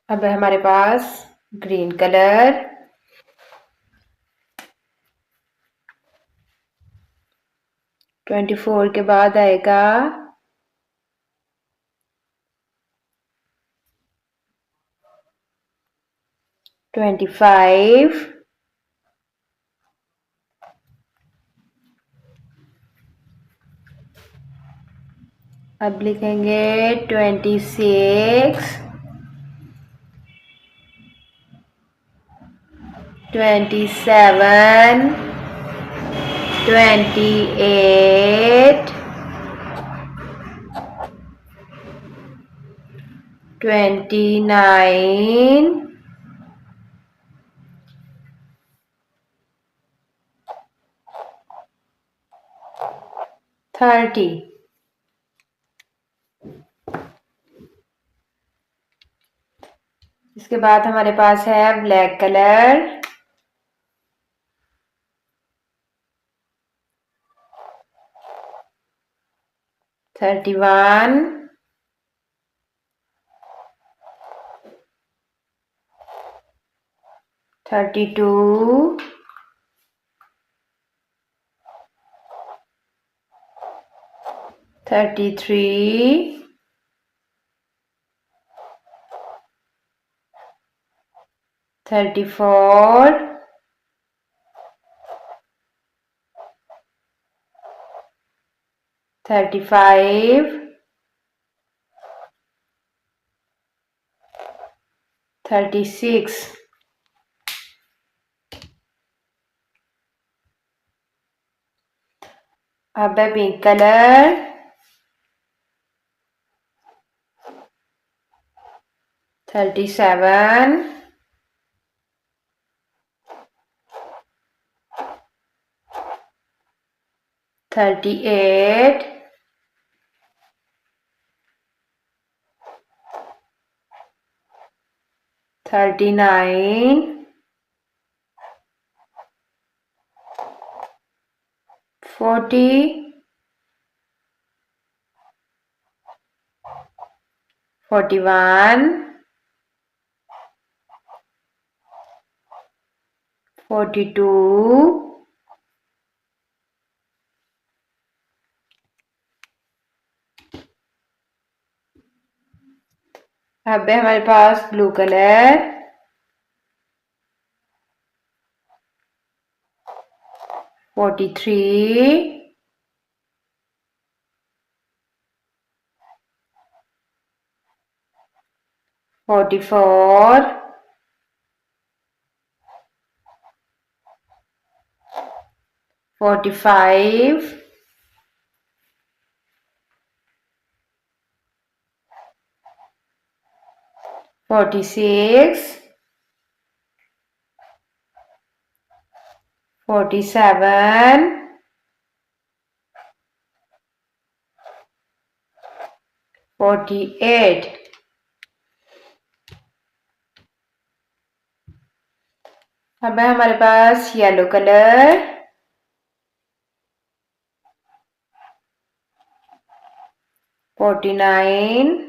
अब है हमारे पास ग्रीन कलर, ट्वेंटी फोर के बाद आएगा 25, अब लिखेंगे 26, 27, 28, 29, 30। इसके बाद हमारे पास है ब्लैक कलर, 31, 32, 33, 34, 35, 36। अब है पिंक कलर, 37, 38, 39, 40, 41, 42, अब है हमारे पास ब्लू कलर, 43, 44, 45, 46, 47, 48। अब है हमारे पास येलो कलर, 49,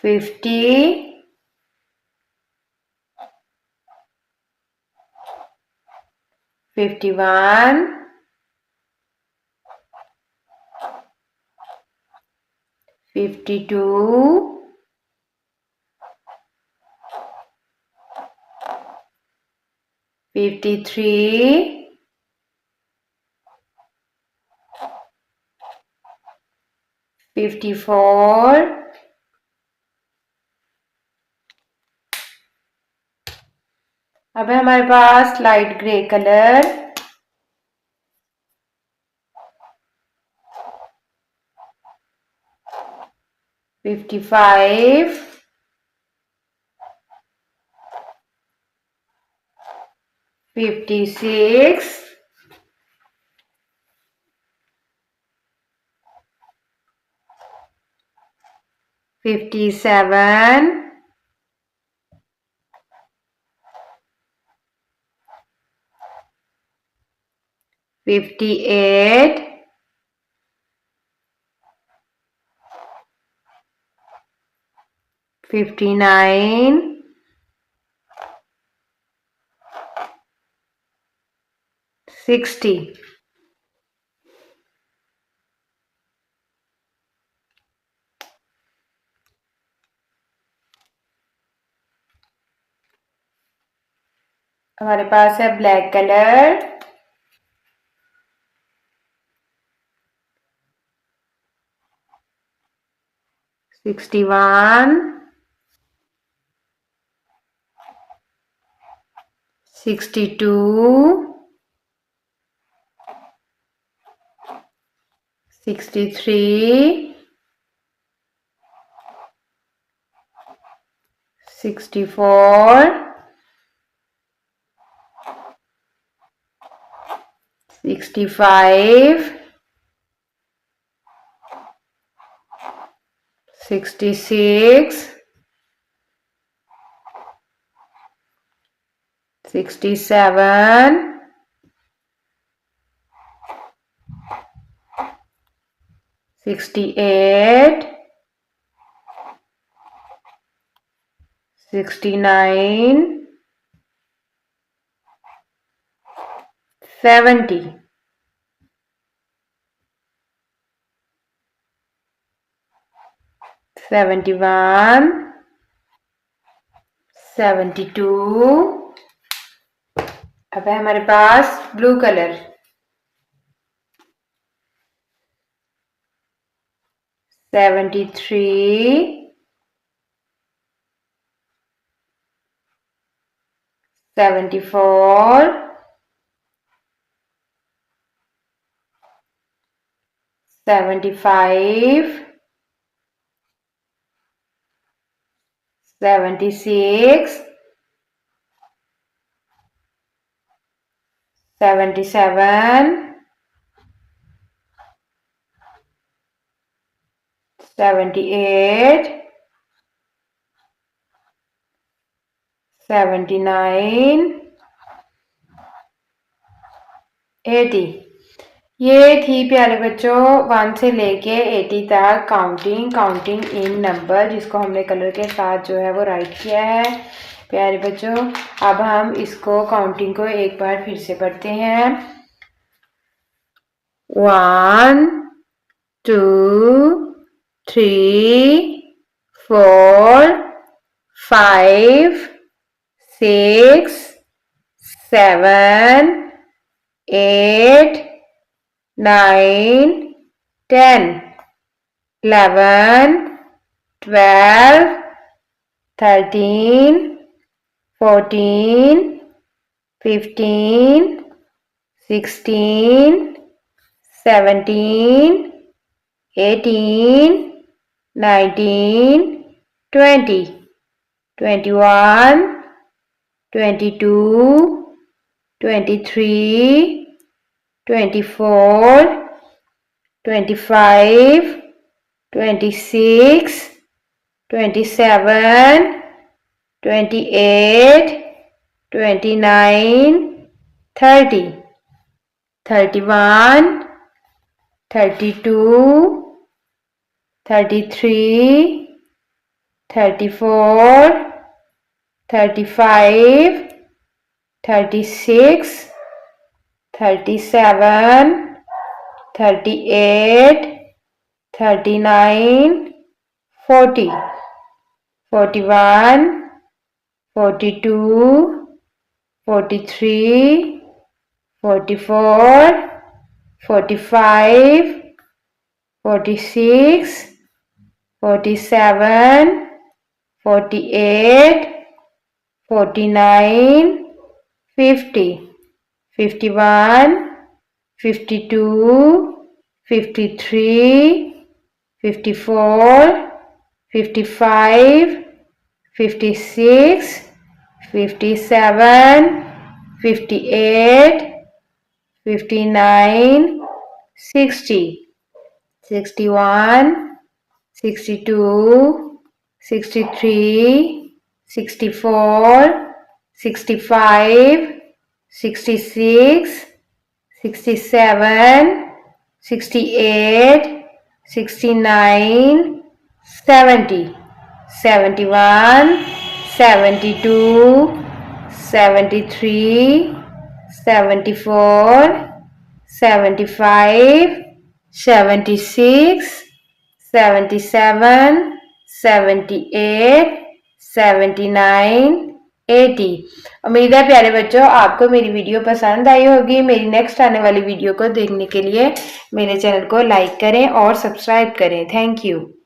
50, 51, 52, 53, 54, अब है हमारे पास लाइट ग्रे कलर, 55, 56, 57, 58, 59, 60. हमारे पास है ब्लैक कलर, 61, 62, 63, 64, 65, 66, 67, 68, 69, 70. 71, 72. अब है हमारे पास ब्लू कलर, 73, 74, 75, 76, 77, 78, 79, 80. ये थी प्यारे बच्चों 1 से लेके 80 तक काउंटिंग इन नंबर, जिसको हमने कलर के साथ जो है वो राइट किया है। प्यारे बच्चों, अब हम इसको काउंटिंग को एक बार फिर से पढ़ते हैं। 1, 2, 3, 4, 5, 6, 7, 8, 9, 10, 11, 12, 13, 14, 15, 16, 17, 18, 19, 20, 21, 22, 23, 24, 25, 26, 27, 28, 29, 30, 31, 32, 33, 34, 35, 36, 37, 38, 39, 40, 41, 42, 43, 44, 45, 46, 47, 48, 49, 50, 51, 52, 53, 54, 55, 56, 57, 58, 59, 60, 61, 62, 63, 64, 65, 66, 67, 68, 69, 70, 71, 72, 73, 74, 75, 76, 77, 78, 79, 80। उम्मीद है प्यारे बच्चों आपको मेरी वीडियो पसंद आई होगी। मेरी नेक्स्ट आने वाली वीडियो को देखने के लिए मेरे चैनल को लाइक करें और सब्सक्राइब करें। Thank you.